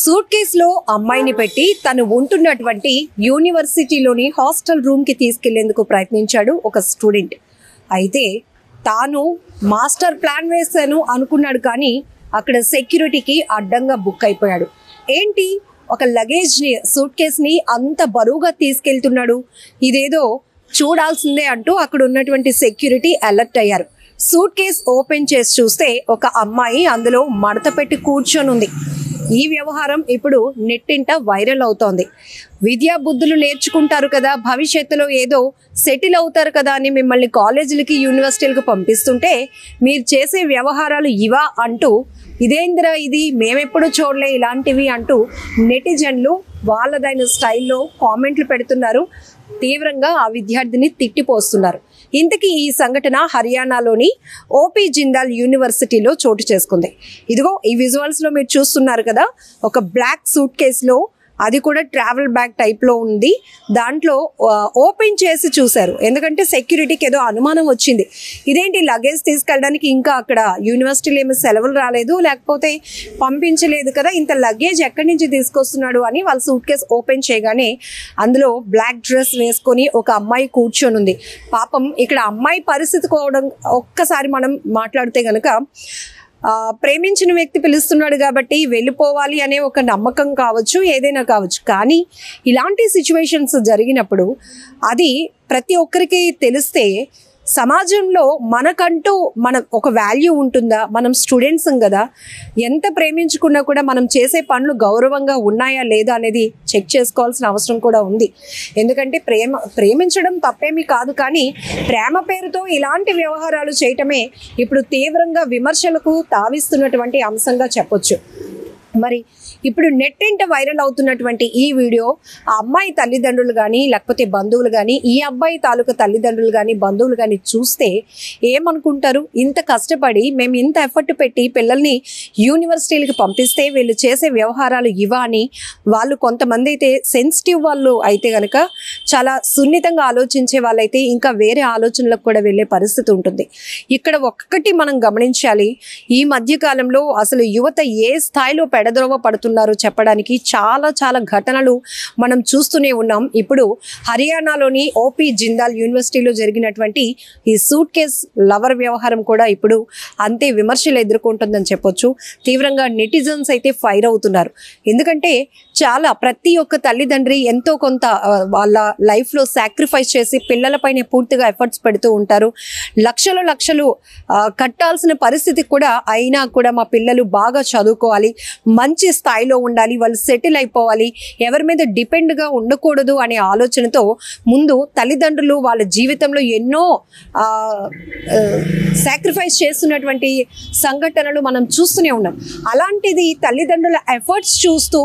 Suit కేసులో అమ్మాయిని పెట్టి తను ఉంటున్నటువంటి యూనివర్సిటీలోని హాస్టల్ రూమ్ కి తీసుకెళ్లేందుకు ప్రయత్నించాడు ఒక స్టూడెంట్. అయితే తాను మాస్టర్ ప్లాన్ వేశాను అనుకున్నాడు, కానీ అక్కడ సెక్యూరిటీకి అడ్డంగా బుక్ అయిపోయాడు. ఏంటి, ఒక లగేజ్ ని, సూట్ కేసుని అంత బరువుగా తీసుకెళ్తున్నాడు, ఇదేదో చూడాల్సిందే అంటూ అక్కడ ఉన్నటువంటి సెక్యూరిటీ అలర్ట్ అయ్యారు. సూట్ కేస్ ఓపెన్ చేసి చూస్తే ఒక అమ్మాయి అందులో మడత పెట్టి కూర్చొని ఉంది. ఈ వ్యవహారం ఇప్పుడు నెట్టింట వైరల్ అవుతోంది. విద్యా బుద్ధులు నేర్చుకుంటారు కదా, భవిష్యత్తులో ఏదో సెటిల్ అవుతారు కదా అని మిమ్మల్ని కాలేజీలకి, యూనివర్సిటీలకు పంపిస్తుంటే మీరు చేసే వ్యవహారాలు ఇవా అంటూ, ఇదేంద్రా ఇది, మేమెప్పుడు చూడలే ఇలాంటివి అంటూ నెటిజన్లు వాళ్ళదైన స్టైల్లో కామెంట్లు పెడుతున్నారు. తీవ్రంగా ఆ విద్యార్థిని తిట్టిపోస్తున్నారు. ఇంతకీ ఈ సంఘటన హర్యానాలోని ఓపీ జిందాల్ యూనివర్సిటీలో చోటు చేసుకుంది. ఇదిగో ఈ విజువల్స్ లో మీరు చూస్తున్నారు కదా, ఒక బ్లాక్ సూట్ కేసులో, అది కూడా ట్రావెల్ బ్యాగ్ టైప్ లో ఉంది, దాంట్లో ఓపెన్ చేసి చూశారు. ఎందుకంటే సెక్యూరిటీకి ఏదో అనుమానం వచ్చింది, ఇదేంటి లగేజ్ తీసుకెళ్ళడానికి ఇంకా అక్కడ యూనివర్సిటీలో ఏమో సెలవులు రాలేదు, లేకపోతే పంపించలేదు కదా, ఇంత లగేజ్ ఎక్కడి నుంచి తీసుకొస్తున్నాడు అని వాళ్ళ సూట్ కేసు ఓపెన్ చేయగానే అందులో బ్లాక్ డ్రెస్ వేసుకొని ఒక అమ్మాయి కూర్చొని ఉంది. పాపం ఇక్కడ అమ్మాయి పరిస్థితి కూడా ఒక్కసారి మనం మాట్లాడితే గనక, ప్రేమించిన వ్యక్తి పిలుస్తున్నాడు కాబట్టి వెళ్ళిపోవాలి అనే ఒక నమ్మకం కావచ్చు, ఏదైనా కావచ్చు. కానీ ఇలాంటి సిచ్యువేషన్స్ జరిగినప్పుడు అది ప్రతి ఒక్కరికి తెలిస్తే సమాజంలో మనకంటూ ఒక వాల్యూ ఉంటుందా? మనం స్టూడెంట్స్ కదా, ఎంత ప్రేమించుకున్నా కూడా మనం చేసే పనులు గౌరవంగా ఉన్నాయా లేదా అనేది చెక్ చేసుకోవాల్సిన అవసరం కూడా ఉంది. ఎందుకంటే ప్రేమించడం తప్పేమీ కాదు, కానీ ప్రేమ పేరుతో ఇలాంటి వ్యవహారాలు చేయటమే ఇప్పుడు తీవ్రంగా విమర్శలకు తావిస్తున్నటువంటి అంశంగా చెప్పొచ్చు. మరి ఇప్పుడు నెట్టింట వైరల్ అవుతున్నటువంటి ఈ వీడియో ఆ అమ్మాయి తల్లిదండ్రులు కానీ, లేకపోతే బంధువులు కానీ, ఈ అబ్బాయి తాలూకా తల్లిదండ్రులు కానీ, బంధువులు కానీ చూస్తే ఏమనుకుంటారు? ఇంత కష్టపడి మేము ఇంత ఎఫర్ట్ పెట్టి పిల్లల్ని యూనివర్సిటీలకు పంపిస్తే వీళ్ళు చేసే వ్యవహారాలు ఇవా అని వాళ్ళు, కొంతమంది అయితే సెన్సిటివ్ వాళ్ళు అయితే కనుక, చాలా సున్నితంగా ఆలోచించే వాళ్ళైతే ఇంకా వేరే ఆలోచనలకు కూడా వెళ్ళే పరిస్థితి ఉంటుంది. ఇక్కడ ఒక్కటి మనం గమనించాలి, ఈ మధ్యకాలంలో అసలు యువత ఏ స్థాయిలో పెడద్రోవ పడుతున్నారు చెప్పడానికి చాలా చాలా ఘటనలు మనం చూస్తూనే ఉన్నాం. ఇప్పుడు హర్యానాలోని ఓపీ జిందాల్ యూనివర్సిటీలో జరిగినటువంటి ఈ సూట్ కేస్ లవర్ వ్యవహారం కూడా ఇప్పుడు అంతే విమర్శలు ఎదుర్కొంటుందని చెప్పొచ్చు. తీవ్రంగా నెటిజన్స్ అయితే ఫైర్ అవుతున్నారు. ఎందుకంటే ప్రతి ఒక్క తల్లిదండ్రి ఎంతో కొంత వాళ్ళ లైఫ్లో సాక్రిఫైస్ చేసి పిల్లలపైనే పూర్తిగా ఎఫర్ట్స్ పెడుతూ ఉంటారు. లక్షలు కట్టాల్సిన పరిస్థితి కూడా అయినా కూడా మా పిల్లలు బాగా చదువుకోవాలి, మంచి స్థాయిలో ఉండాలి, వాళ్ళు సెటిల్ అయిపోవాలి, ఎవరి మీద డిపెండ్గా ఉండకూడదు అనే ఆలోచనతో ముందు తల్లిదండ్రులు వాళ్ళ జీవితంలో ఎన్నో సాక్రిఫైస్ చేస్తున్నటువంటి సంఘటనలు మనం చూస్తూనే ఉన్నాం. అలాంటిది తల్లిదండ్రుల ఎఫర్ట్స్ చూస్తూ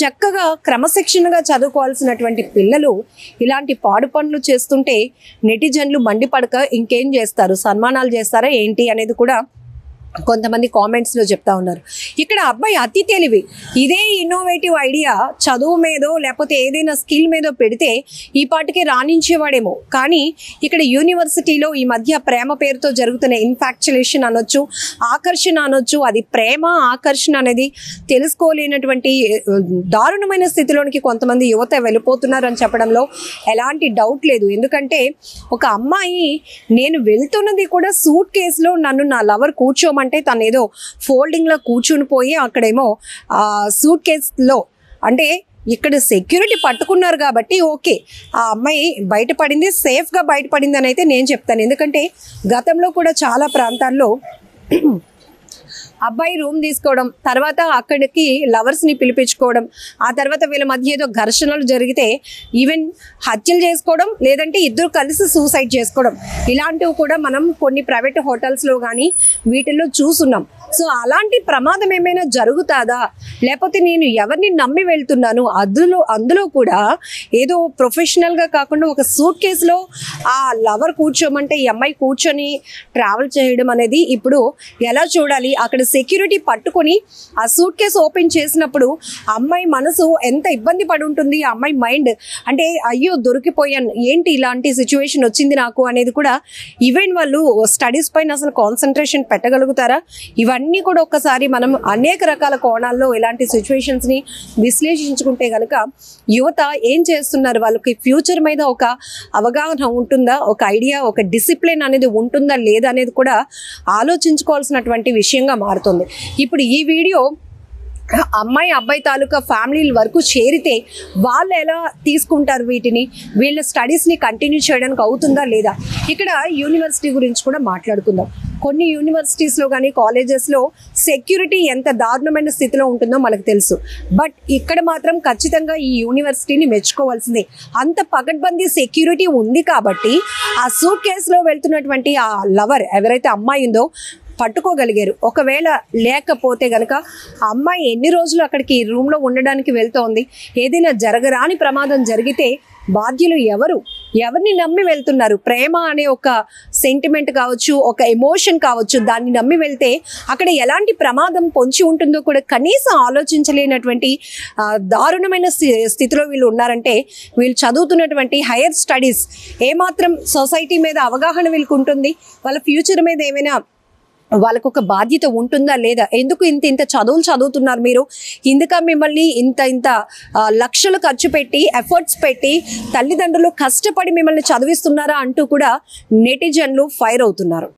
చక్కగా క్రమశిక్షణగా చదువుకోవాల్సినటువంటి పిల్లలు ఇలాంటి పాడు పనులు చేస్తుంటే నెటిజన్లు మండిపడక ఇంకేం చేస్తారు? సన్మానాలు చేస్తారా ఏంటి అనేది కూడా కొంతమంది కామెంట్స్లో చెప్తా ఉన్నారు. ఇక్కడ అబ్బాయి అతి తెలివి, ఇదే ఇన్నోవేటివ్ ఐడియా చదువు మీదో లేకపోతే ఏదైనా స్కిల్ మీదో పెడితే ఈ పాటికే రాణించేవాడేమో. కానీ ఇక్కడ యూనివర్సిటీలో ఈ మధ్య ప్రేమ పేరుతో జరుగుతున్న ఇన్ఫాక్చులేషన్ అనొచ్చు, ఆకర్షణ అనొచ్చు, అది ప్రేమ ఆకర్షణ అనేది తెలుసుకోలేనటువంటి దారుణమైన స్థితిలోనికి కొంతమంది యువత వెళ్ళిపోతున్నారు అని చెప్పడంలో ఎలాంటి డౌట్ లేదు. ఎందుకంటే ఒక అమ్మాయి, నేను వెళ్తున్నది కూడా సూట్ కేసులో, నన్ను నా లవర్ కూర్చోమంటే తను ఏదో ఫోల్డింగ్ లో కూర్చుని పోయి అక్కడేమో సూట్ కేసులో, అంటే ఇక్కడ సెక్యూరిటీ పట్టుకున్నారు కాబట్టి ఓకే, ఆ అమ్మాయి బయటపడింది, సేఫ్గా బయటపడింది అని అయితే నేను చెప్తాను. ఎందుకంటే గతంలో కూడా చాలా ప్రాంతాల్లో అబ్బాయి రూమ్ తీసుకోవడం, తర్వాత అక్కడికి లవర్స్ని పిలిపించుకోవడం, ఆ తర్వాత వీళ్ళ మధ్య ఏదో ఘర్షణలు జరిగితే ఈవెన్ హత్యలు చేసుకోవడం, లేదంటే ఇద్దరు కలిసి సూసైడ్ చేసుకోవడం, ఇలాంటివి కూడా మనం కొన్ని ప్రైవేట్ హోటల్స్లో కానీ వీటిల్లో చూస్తున్నాం. సో అలాంటి ప్రమాదం ఏమైనా జరుగుతుందా, లేకపోతే నేను ఎవరిని నమ్మి వెళ్తున్నాను, అందులో కూడా ఏదో ప్రొఫెషనల్గా కాకుండా ఒక సూట్ కేసులో ఆ లవర్ కూర్చోమంటే ఈ అమ్మాయి కూర్చొని ట్రావెల్ చేయడం అనేది ఇప్పుడు ఎలా చూడాలి? అక్కడ సెక్యూరిటీ పట్టుకొని ఆ సూట్ కేసు ఓపెన్ చేసినప్పుడు అమ్మాయి మనసు ఎంత ఇబ్బంది పడి ఉంటుంది, ఆ అమ్మాయి మైండ్ అంటే అయ్యో దొరికిపోయాను, ఏంటి ఇలాంటి సిచ్యువేషన్ వచ్చింది నాకు అనేది కూడా. ఈవెన్ వాళ్ళు స్టడీస్ పైన అసలు కాన్సన్ట్రేషన్ పెట్టగలుగుతారా? ఇవన్నీ కూడా ఒక్కసారి మనం అనేక రకాల కోణాల్లో ఇలాంటి సిచ్యువేషన్స్ని విశ్లేషించుకుంటే కనుక యువత ఏం చేస్తున్నారు, వాళ్ళకి ఫ్యూచర్ మీద ఒక అవగాహన ఉంటుందా, ఒక ఐడియా, ఒక డిసిప్లిన్ అనేది ఉంటుందా లేదా అనేది కూడా ఆలోచించుకోవాల్సినటువంటి విషయంగా మారుతుంది. ఇప్పుడు ఈ వీడియో అమ్మాయి అబ్బాయి తాలూకా ఫ్యామిలీల వరకు చేరితే వాళ్ళు ఎలా తీసుకుంటారు, వీటిని వీళ్ళ స్టడీస్ని కంటిన్యూ చేయడానికి అవుతుందా లేదా? ఇక్కడ యూనివర్సిటీ గురించి కూడా మాట్లాడుకుందాం. కొన్ని యూనివర్సిటీస్లో కానీ కాలేజెస్లో సెక్యూరిటీ ఎంత దారుణమైన స్థితిలో ఉంటుందో మనకు తెలుసు. బట్ ఇక్కడ మాత్రం ఖచ్చితంగా ఈ యూనివర్సిటీని మెచ్చుకోవాల్సిందే. అంత పకడ్బందీ సెక్యూరిటీ ఉంది కాబట్టి ఆ సూట్ కేసులో వెళ్తున్నటువంటి ఆ లవర్ ఎవరైతే అమ్మాయి ఉందో పట్టుకోగలిగారు. ఒకవేళ లేకపోతే గనక ఆ అమ్మాయి ఎన్ని రోజులు అక్కడికి రూమ్లో ఉండడానికి వెళ్తోంది, ఏదైనా జరగరాని ప్రమాదం జరిగితే బాధ్యులు ఎవరు, ఎవరిని నమ్మి వెళ్తున్నారు? ప్రేమ అనే ఒక సెంటిమెంట్ కావచ్చు, ఒక ఎమోషన్ కావచ్చు, దాన్ని నమ్మి వెళ్తే అక్కడ ఎలాంటి ప్రమాదం పొంచి ఉంటుందో కూడా కనీసం ఆలోచించలేనటువంటి దారుణమైన స్థితిలో వీళ్ళు ఉన్నారంటే వీళ్ళు చదువుతున్నటువంటి హైయర్ స్టడీస్ ఏమాత్రం సొసైటీ మీద అవగాహన వీళ్ళకి ఉంటుంది, వాళ్ళ ఫ్యూచర్ మీద ఏమైనా వాళ్ళకు ఒక బాధ్యత ఉంటుందా లేదా? ఎందుకు ఇంత చదువులు చదువుతున్నారు మీరు, ఇందుక మిమ్మల్ని ఇంత లక్షలు ఖర్చు పెట్టి ఎఫర్ట్స్ పెట్టి తల్లిదండ్రులు కష్టపడి మిమ్మల్ని చదివిస్తున్నారా అంటూ కూడా నెటిజన్లు ఫైర్ అవుతున్నారు.